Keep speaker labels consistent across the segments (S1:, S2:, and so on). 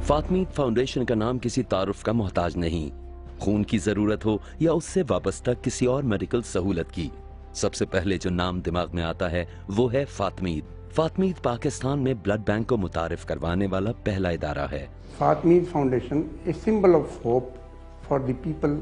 S1: फातमीद foundation का नाम किसी तारुफ का मोहताज नहीं। खून की जरूरत हो या उससे वाबस्ता किसी और मेडिकल सहूलत की, सबसे पहले जो नाम दिमाग में आता है वो है फातमीद। फातमीद पाकिस्तान में ब्लड बैंक को मुतारिफ करवाने वाला पहला इदारा है।
S2: Fatmid foundation a symbol of hope for the people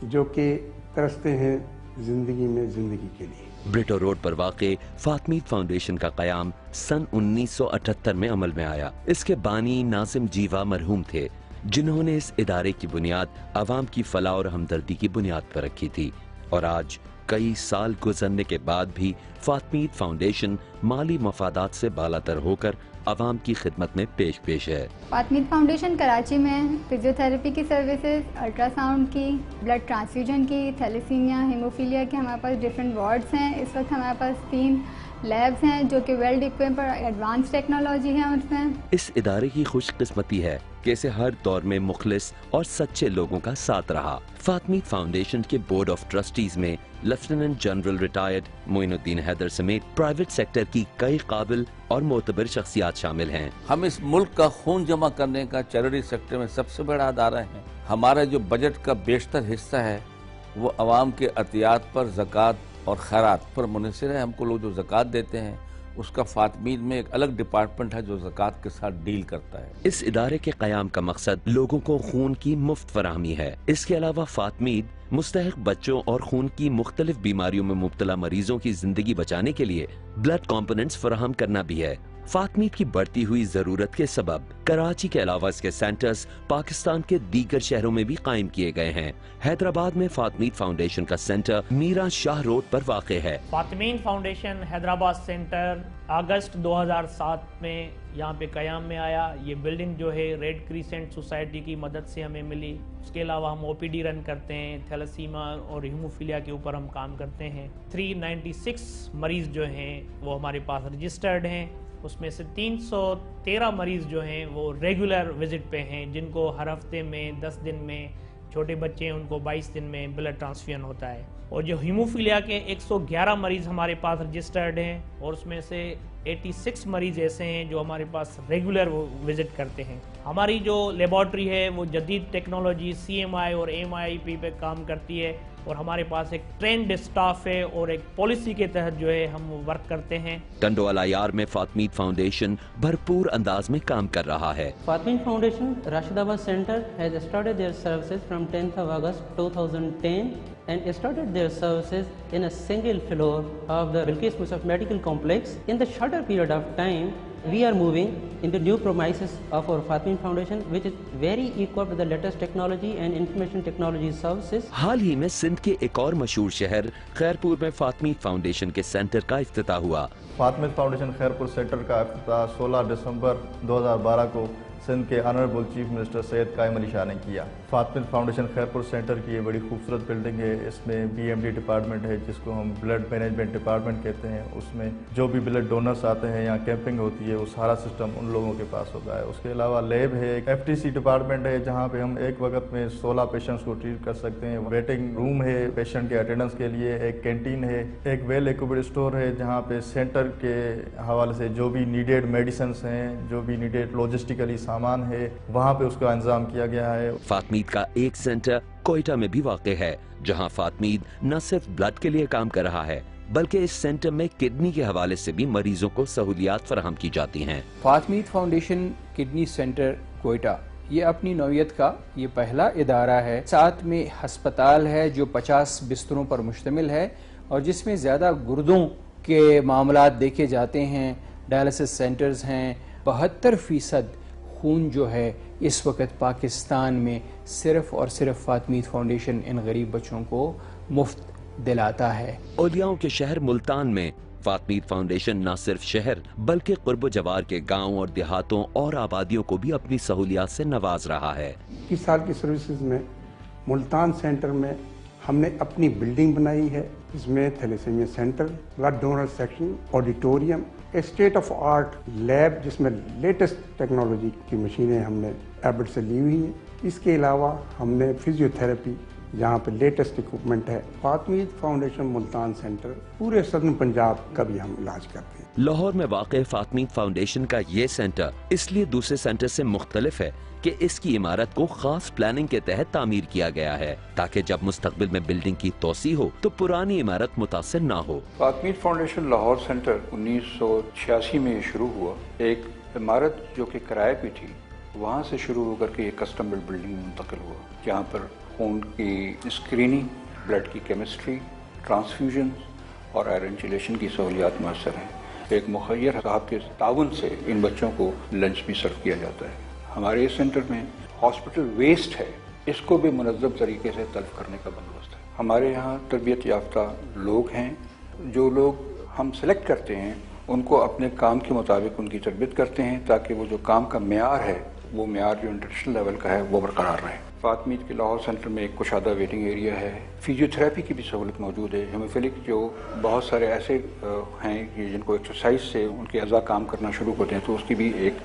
S2: जो कि तरसते हैं जिंदगी में जिंदगी के लिए।
S1: ब्रिटो रोड पर वाक़े फातमीद फाउंडेशन का क़याम सन 1978 में अमल में आया। इसके बानी नाजिम जीवा मरहूम थे, जिन्होंने इस इदारे की बुनियाद आवाम की फलाह और हमदर्दी की बुनियाद पर रखी थी। और आज कई साल गुजरने के बाद भी फातमीद फाउंडेशन माली मफादात से बालातर होकर आवाम की खिदमत में पेश है।
S3: फातमीद फाउंडेशन कराची में फिजियोथेरेपी की सर्विसेज, अल्ट्रासाउंड की, ब्लड ट्रांसफ्यूजन की, थैलेसीमिया, हीमोफीलिया के हमारे पास डिफरेंट वार्ड्स हैं। इस वक्त हमारे पास 3 लैब्स हैं जो कि वेल इक्विप्ड और एडवांस टेक्नोलॉजी है उसमें।
S1: इस इदारे की खुशकिस्मती है कि इसे हर दौर में मुखलिस और सच्चे लोगों का साथ रहा। फातमीद फाउंडेशन के बोर्ड ऑफ ट्रस्टीज में lieutenant general retired Moinuddin Haider समेत प्राइवेट सेक्टर की कई काबिल और मोतबर शख्सियात शामिल हैं।
S4: हम इस मुल्क का खून जमा करने का चैरिटी सेक्टर में सबसे बड़ा अदारा है। हमारा जो बजट का बेशतर हिस्सा है वो अवाम के अतियात पर, ज़कात और खैरात पर मुनहसर है। हमको लोग जो ज़कात देते हैं उसका फातमीद में एक अलग डिपार्टमेंट है जो ज़कात के साथ डील करता है।
S1: इस इदारे के क़याम का मकसद लोगों को खून की मुफ्त फराहमी है। इसके अलावा फातमीद मुस्तहिक बच्चों और खून की मुख्तलिफ बीमारियों में मुब्तला मरीजों की जिंदगी बचाने के लिए ब्लड कॉम्पोनेंट्स फराहम करना भी है। फातमीद की बढ़ती हुई जरूरत के सबब कराची के अलावा इसके सेंटर्स पाकिस्तान के दीगर शहरों में भी कायम किए गए हैं। हैदराबाद में फातमीद फाउंडेशन का सेंटर मीरा शाह रोड पर वाक़े है।
S5: फातमीद फाउंडेशन हैदराबाद सेंटर अगस्त 2007 में यहाँ पे कयाम में आया। ये बिल्डिंग जो है रेड क्रीसेंट सोसाइटी की मदद से हमें मिली। उसके अलावा हम ओपीडी रन करते हैं, थैलेसीमिया और हीमोफीलिया के ऊपर हम काम करते हैं। 396 मरीज जो हैं वो हमारे पास रजिस्टर्ड हैं। उसमें से 313 मरीज जो हैं वो रेगुलर विजिट पे हैं, जिनको हर हफ्ते में 10 दिन में, छोटे बच्चे हैं उनको 22 दिन में ब्लड ट्रांसफ्यूजन होता है। और जो हीमोफीलिया के 111 मरीज हमारे पास रजिस्टर्ड हैं और उसमें से 86 मरीज ऐसे हैं जो हमारे पास रेगुलर विजिट करते हैं। हमारी जो लेबॉर्ट्री है वो जदीद टेक्नोलॉजी CMI और MIP पे काम करती है और हमारे पास एक ट्रेंड स्टाफ है और एक पॉलिसी के तहत जो है हम वर्क करते हैं।
S1: टंडोवाला यार में फातमीद फाउंडेशन भरपूर अंदाज में काम कर रहा है।
S6: Fatmid foundation Rashidabad centre has started their services from 10th of August 2010 and started their services in a single floor of the Bilqis Musaf Medical Complex. In the shorter period of time, we are moving into new premises of our Faatmeen Foundation, which is very equipped with the latest technology and information technology services.
S1: हाल ही में सिंध के एक और मशहूर शहर खैरपुर में फातमीद foundation के centre का इफ्तिताह हुआ।
S7: फातमीद फाउंडेशन खैरपुर सेंटर का इफ्तिताह 16 दिसंबर 2012 को सिंध के ऑनरेबल चीफ मिनिस्टर सैयद कायम अली शाह ने किया। फातमीद फाउंडेशन खैरपुर सेंटर की ये बड़ी खूबसूरत बिल्डिंग है। इसमें BMD डिपार्टमेंट है जिसको हम ब्लड मैनेजमेंट डिपार्टमेंट कहते हैं। उसमें जो भी ब्लड डोनर्स आते हैं, यहाँ कैंपिंग होती है, वो सारा सिस्टम उन लोगों के पास होता है। उसके अलावा लैब है, एक FTC डिपार्टमेंट है जहाँ पे हम एक वक्त में 16 पेशेंट्स को ट्रीट कर सकते हैं। वेटिंग रूम है पेशेंट के अटेंडेंस के लिए, एक कैंटीन है, एक वेल इक्विप्ड स्टोर है जहाँ पे सेंटर के हवाले से जो भी नीडेड मेडिसिन हैं, जो भी नीडेड लॉजिस्टिकली सामान है, वहाँ पे उसका इंतजाम किया गया है।
S1: फातमीद का एक सेंटर कोयटा में भी वाक़े है, जहाँ फातमीद न सिर्फ ब्लड के लिए काम कर रहा है बल्कि इस सेंटर में किडनी के हवाले से भी मरीजों को सहूलियात फराहम की जाती हैं।
S8: फातमीद फाउंडेशन किडनी सेंटर कोयटा ये अपनी नौयत का ये पहला इदारा है। साथ में हस्पताल है जो 50 बिस्तरों पर मुश्तमिल है और जिसमें ज़्यादा गुर्दों के मामलात देखे जाते हैं। डायलिसिस सेंटर्स हैं। 72% खून जो है इस वक्त पाकिस्तान में सिर्फ और सिर्फ फातमीद फाउंडेशन इन गरीब बच्चों को मुफ्त दिलाता है।
S1: औलियाओं के शहर मुल्तान में फातमीद फाउंडेशन न सिर्फ शहर बल्कि कुर्ब जवार के गाँव और देहातों और आबादियों को भी अपनी सहूलियात से नवाज रहा है।
S2: 21 साल की सर्विसेज में मुल्तान सेंटर में हमने अपनी बिल्डिंग बनाई है। इसमें thalassemia centre, blood donor section, auditorium, state of art lab जिसमें लेटेस्ट टेक्नोलॉजी की मशीनें हमने एबट से ली हुई हैं। इसके अलावा हमने फिजियोथेरेपी यहाँ पे लेटेस्ट इक्विपमेंट है। फातमीद फाउंडेशन मुल्तान सेंटर पूरे सदर्न पंजाब का भी हम इलाज करते हैं।
S1: लाहौर में वाक़ फातमीद फाउंडेशन का ये सेंटर इसलिए दूसरे सेंटर से मुख्तलिफ है कि इसकी इमारत को खास प्लानिंग के तहत तामीर किया गया है ताकि जब मुस्तकबिल में बिल्डिंग की तोसी हो तो पुरानी इमारत मुतासिर ना हो।
S9: फातमीद फाउंडेशन लाहौर सेंटर 1986 में शुरू हुआ। एक इमारत जो कि किराए पे थी वहाँ से शुरू होकर के एक कस्टम बिल्ड बिल्डिंग में मुंतकिल हुआ, जहाँ पर खून की स्क्रीनिंग, ब्लड की केमिस्ट्री, ट्रांसफ्यूजन और आयरन चिलेशन की सहूलियात मैसर हैं। एक मुखय्यर साहब के ताउन से इन बच्चों को लंच भी सर्व किया जाता है। हमारे इस सेंटर में हॉस्पिटल वेस्ट है, इसको भी मुनज़्ज़म तरीके से तल्फ करने का बंदोबस्त है। हमारे यहाँ तरबियत याफ्ता लोग हैं, जो लोग हम सेलेक्ट करते हैं उनको अपने काम के मुताबिक उनकी तरबियत करते हैं ताकि वो जो काम का मेयार है वो मेयार जो इंटरनेशनल लेवल का है वो बरकरार रहे। फातमीद के लाहौर सेंटर में एक कुशादा वेटिंग एरिया है, फिजियोथेरेपी की भी सहूलत मौजूद है। हेमोफिलिक जो बहुत सारे ऐसे हैं कि जिनको एक्सरसाइज से उनके अज़ा काम करना शुरू करते हैं तो उसकी भी एक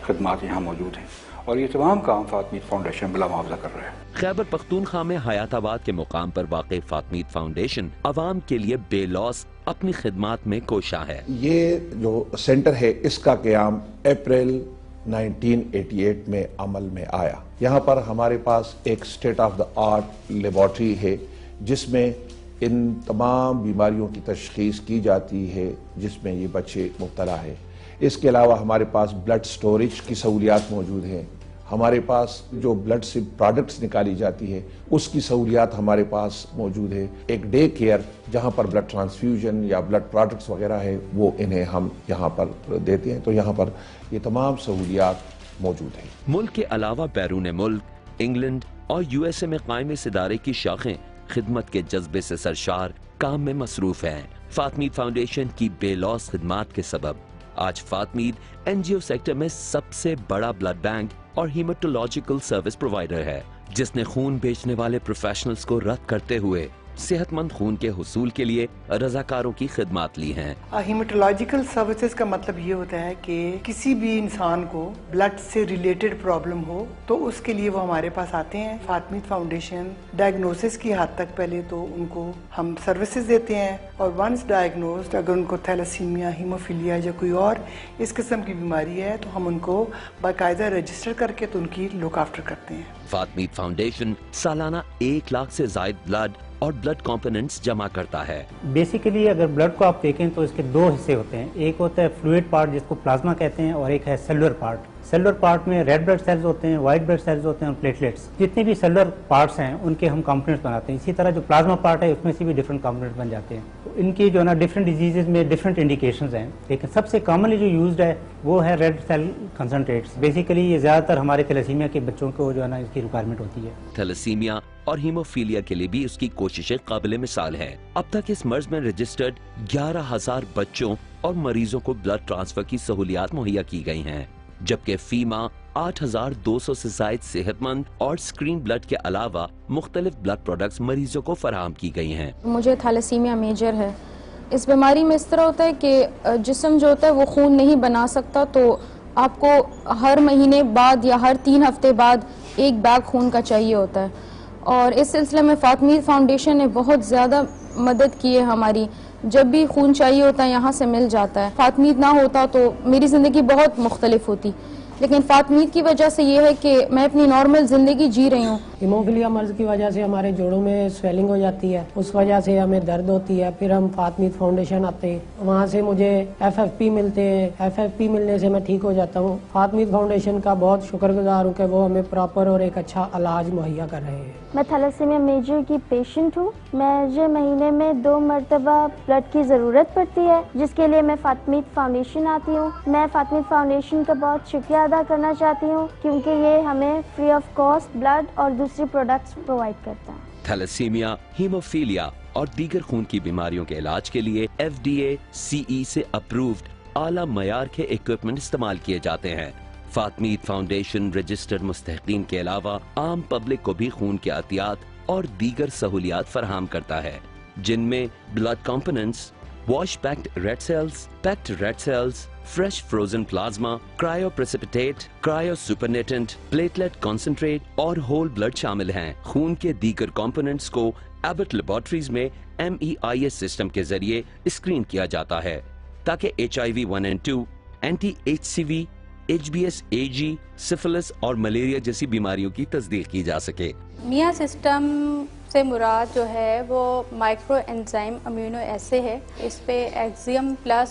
S9: खदमात यहाँ मौजूद हैं और ये तमाम काम फातमीद फाउंडेशन बिला मुआवजा कर रहा है।
S1: खैबर पख्तूनख्वा में हयाताबाद के मुकाम पर वाक़ फातमीद फाउंडेशन अवाम के लिए बेलौस अपनी खिदमात में कोशा है।
S10: ये जो सेंटर है इसका क़याम अप्रैल 1988 में अमल में आया। यहाँ पर हमारे पास एक state of the art laboratory है जिसमें इन तमाम बीमारियों की तशख़ीस की जाती है जिसमें ये बच्चे मुब्तला है। इसके अलावा हमारे पास ब्लड स्टोरेज की सहूलियात मौजूद हैं। हमारे पास जो ब्लड से प्रोडक्ट्स निकाली जाती है उसकी सहूलियात हमारे पास मौजूद है। एक डे केयर जहाँ पर ब्लड ट्रांसफ्यूजन या ब्लड प्रोडक्ट्स वगैरह है वो इन्हें हम यहाँ पर देते हैं। तो यहाँ पर ये तमाम सहूलियात मौजूद हैं।
S1: मुल्क के अलावा बैरून मुल्क, इंग्लैंड और यूएसए में कायम इस इदारे की शाखें खिदमत के जज्बे से सरशार काम में मसरूफ हैं। फातमीद फाउंडेशन की बेलौस खिदमात के सबब आज फातमीद एनजीओ सेक्टर में सबसे बड़ा ब्लड बैंक और हीमेटोलॉजिकल सर्विस प्रोवाइडर है, जिसने खून बेचने वाले प्रोफेशनल्स को रद्द करते हुए सेहतमंद खून के हुसूल के लिए रजाकारों की खिदमात ली हैं।
S11: हीमेटोलॉजिकल सर्विसेज का मतलब ये होता है कि किसी भी इंसान को ब्लड से रिलेटेड प्रॉब्लम हो तो उसके लिए वो हमारे पास आते हैं। फातमीद फाउंडेशन डायग्नोसिस की हद तक पहले तो उनको हम सर्विसेज देते हैं और वंस डायग्नोस्ड अगर उनको थैलेसीमिया, हीमोफीलिया या कोई और इस किस्म की बीमारी है तो हम उनको बाकायदा रजिस्टर करके तो उनकी लुक आफ्टर करते हैं।
S1: फातमीद फाउंडेशन सालाना 1 लाख से ज्यादा ब्लड और ब्लड कंपोनेंट्स जमा करता है।
S12: बेसिकली अगर ब्लड को आप देखें तो इसके 2 हिस्से होते हैं। एक होता है फ्लूइड पार्ट जिसको प्लाज्मा कहते हैं और एक है सेलुलर पार्ट। सेलुलर पार्ट में रेड ब्लड सेल्स होते हैं, व्हाइट ब्लड सेल्स होते हैं और प्लेटलेट्स। जितने भी सेलुलर पार्ट्स हैं उनके हम कंपोनेंट्स बनाते हैं। इसी तरह जो प्लाज्मा पार्ट है उसमें से भी डिफरेंट कंपोनेंट्स बन जाते हैं। तो इनकी जो है ना डिफरेंट डिजीजेज में डिफरेंट इंडिकेशंस हैं, लेकिन सबसे कॉमनली जो यूज्ड है वो है रेड सेल कंसंट्रेट्स। बेसिकली ये ज्यादातर हमारे थैलेसीमिया के बच्चों को जो है ना इसकी रिक्वायरमेंट होती है।
S1: थैलेसीमिया और हीमोफीलिया के लिए भी उसकी कोशिशें काबिल मिसाल हैं। अब तक इस मर्ज में रजिस्टर्ड 11,000 बच्चों और मरीजों को ब्लड ट्रांसफर की सहूलियात मुहैया की गई हैं, जबकि फीमा 8,200 से ज्यादा सेहतमंद और स्क्रीन ब्लड के अलावा मुख्तलिफ ब्लड प्रोडक्ट्स मरीजों को फराहम की गई हैं।
S13: मुझे थैलेसीमिया मेजर है। इस बीमारी में इस तरह होता है कि जिस्म जो होता है वो खून नहीं बना सकता, तो आपको हर महीने बाद या हर 3 हफ्ते बाद एक बैग खून का चाहिए होता है। और इस सिलसिले में फातमीद फाउंडेशन ने बहुत ज़्यादा मदद की है हमारी। जब भी खून चाहिए होता है यहाँ से मिल जाता है। फातमीद ना होता तो मेरी ज़िंदगी बहुत मुख्तलिफ होती, लेकिन फातमीद की वजह से ये है कि मैं अपनी नॉर्मल ज़िंदगी जी रही हूँ।
S14: हीमोफीलिया मर्ज की वजह से हमारे जोड़ों में स्वेलिंग हो जाती है, उस वजह से हमें दर्द होती है। फिर हम फातमीद फाउंडेशन आते हैं, वहाँ से मुझे FFP मिलते हैं। FFP मिलने से मैं ठीक हो जाता हूँ। फातमीद फाउंडेशन का बहुत शुक्रगुजार हूँ कि वो हमें प्रॉपर और एक अच्छा इलाज मुहैया कर रहे हैं।
S15: मैं थैलेसीमिया मेजर की पेशेंट हूँ। मुझे महीने में 2 मरतबा ब्लड की ज़रूरत पड़ती है, जिसके लिए मैं फातमीद फाउंडेशन आती हूँ। मैं फातमीद फाउंडेशन का बहुत शुक्रिया अदा करना चाहती हूँ क्योंकि ये हमें फ्री ऑफ कॉस्ट ब्लड और दूसरी प्रोडक्ट्स प्रोवाइड करता है।
S1: थैलेसीमिया, हीमोफीलिया और दीगर खून की बीमारियों के इलाज के लिए FDA CE से अप्रूव्ड आला मयार के इक्विपमेंट इस्तेमाल किए जाते हैं। फातमीद फाउंडेशन रजिस्टर्ड मुस्तहिकीन के अलावा आम पब्लिक को भी खून के अतियात और दीगर सहूलियात फराहम करता है, जिनमें blood components, wash packed red cells, fresh frozen plasma, cryo precipitate, cryo supernatant, platelet concentrate और होल ब्लड शामिल हैं। खून के दीगर कंपोनेंट्स को एबट लेबोरेटरीज में MEIS सिस्टम के जरिए स्क्रीन किया जाता है ताकि HIV 1 और 2, anti-HCV, HBsAg, सिफिलिस और मलेरिया जैसी बीमारियों की तस्दीक की जा सके।
S16: मिया सिस्टम से मुराद जो है वो माइक्रो एंजाइम अम्यूनो एसिड है। इस पे एक्सियम प्लस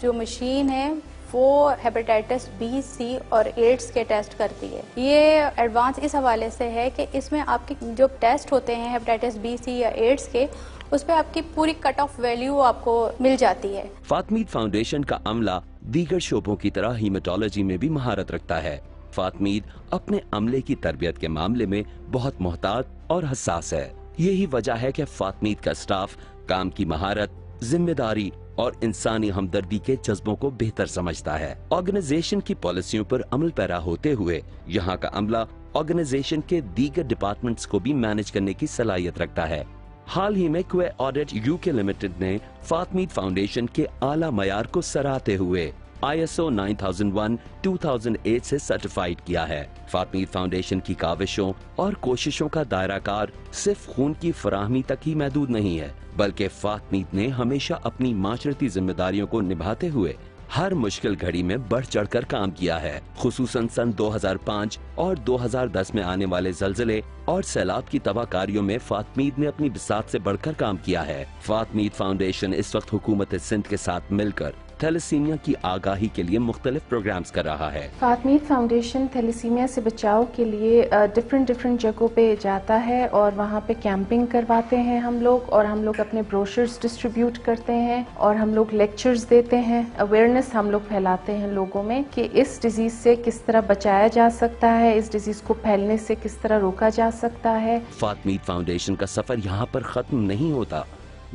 S16: जो मशीन है वो हेपेटाइटिस B, C और एड्स के टेस्ट करती है। ये एडवांस इस हवाले से है कि इसमें आपके जो टेस्ट होते हैं हेपेटाइटिस B, C या एड्स के, उस पे आपकी पूरी कट ऑफ वैल्यू आपको मिल जाती है।
S1: फातमीद फाउंडेशन का अमला दीगर शोबों की तरह हीमेटोलॉजी में भी महारत रखता है। फातमीद अपने अमले की तरबियत के मामले में बहुत मोहतात और हसास है। यही वजह है कि फातमीद का स्टाफ काम की महारत, जिम्मेदारी और इंसानी हमदर्दी के जज्बों को बेहतर समझता है। ऑर्गेनाइजेशन की पॉलिसियों पर अमल पैरा होते हुए यहाँ का अमला ऑर्गेनाइजेशन के दीगर डिपार्टमेंट्स को भी मैनेज करने की सलाहियत रखता है। हाल ही में क्वे ऑडिट UK लिमिटेड ने फातमीद फाउंडेशन के आला मयार को सराहते हुए ISO 9001-2008 से सर्टिफाइड किया है। फातमीद फाउंडेशन की काविशों और कोशिशों का दायरा कार सिर्फ खून की फराहमी तक ही महदूद नहीं है, बल्कि फातमीद ने हमेशा अपनी माशरती जिम्मेदारियों को निभाते हुए हर मुश्किल घड़ी में बढ़ चढ़कर काम किया है। खुसूसन सन 2005 और 2010 में आने वाले ज़लज़ले और सैलाब की तबाहकारियों में फातमीद ने अपनी बिसात से बढ़कर काम किया है। फातमीद फाउंडेशन इस वक्त हुकूमत सिंध के साथ मिलकर थैलेसीमिया की आगाही के लिए मुख्तलिफ प्रोग्राम्स कर रहा है।
S17: फातमीद फाउंडेशन थैलेसीमिया से बचाव के लिए डिफरेंट जगहों पे जाता है और वहाँ पे कैंपिंग करवाते हैं हम लोग, और हम लोग अपने ब्रोशर्स डिस्ट्रीब्यूट करते हैं और हम लोग लेक्चर्स देते हैं। अवेयरनेस हम लोग फैलाते हैं लोगों में कि इस डिजीज से किस तरह बचाया जा सकता है, इस डिजीज को फैलने से किस तरह रोका जा सकता है।
S1: फातमीद फाउंडेशन का सफर यहाँ पर खत्म नहीं होता,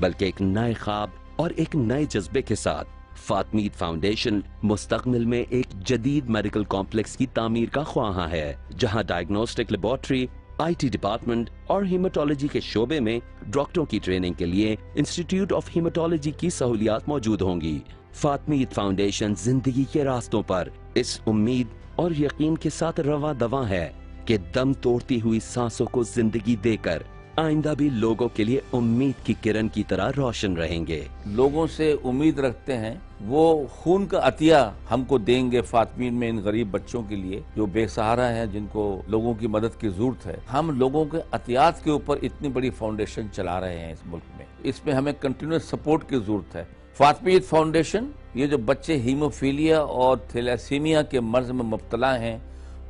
S1: बल्कि एक नए ख्वाब और एक नए जज्बे के साथ फातमीद फाउंडेशन मुस्तकबिल में एक जदीद मेडिकल कॉम्प्लेक्स की तामीर का ख्वाहां है, जहां डायग्नोस्टिक लेबोरेटरी, IT डिपार्टमेंट और हीमेटोलॉजी के शोबे में डॉक्टरों की ट्रेनिंग के लिए इंस्टीट्यूट ऑफ हीमेटोलॉजी की सहूलियात मौजूद होंगी। फातमीद फाउंडेशन जिंदगी के रास्तों पर इस उम्मीद और यकीन के साथ रवा दवा है कि दम तोड़ती हुई सांसों को जिंदगी देकर आइंदा भी लोगों के लिए उम्मीद की किरण की तरह रोशन रहेंगे।
S4: लोगों से उम्मीद रखते हैं वो खून का अतिया हमको देंगे फातमीद में इन गरीब बच्चों के लिए जो बेसहारा हैं, जिनको लोगों की मदद की जरूरत है। हम लोगों के अतियात के ऊपर इतनी बड़ी फाउंडेशन चला रहे हैं इस मुल्क में, इसमें हमें कंटिन्यूस सपोर्ट की जरूरत है। फातमीद फाउंडेशन ये जो बच्चे हीमोफीलिया और थैलेसीमिया के मर्ज में मुब्तला हैं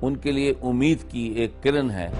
S4: उनके लिए उम्मीद की एक किरण है।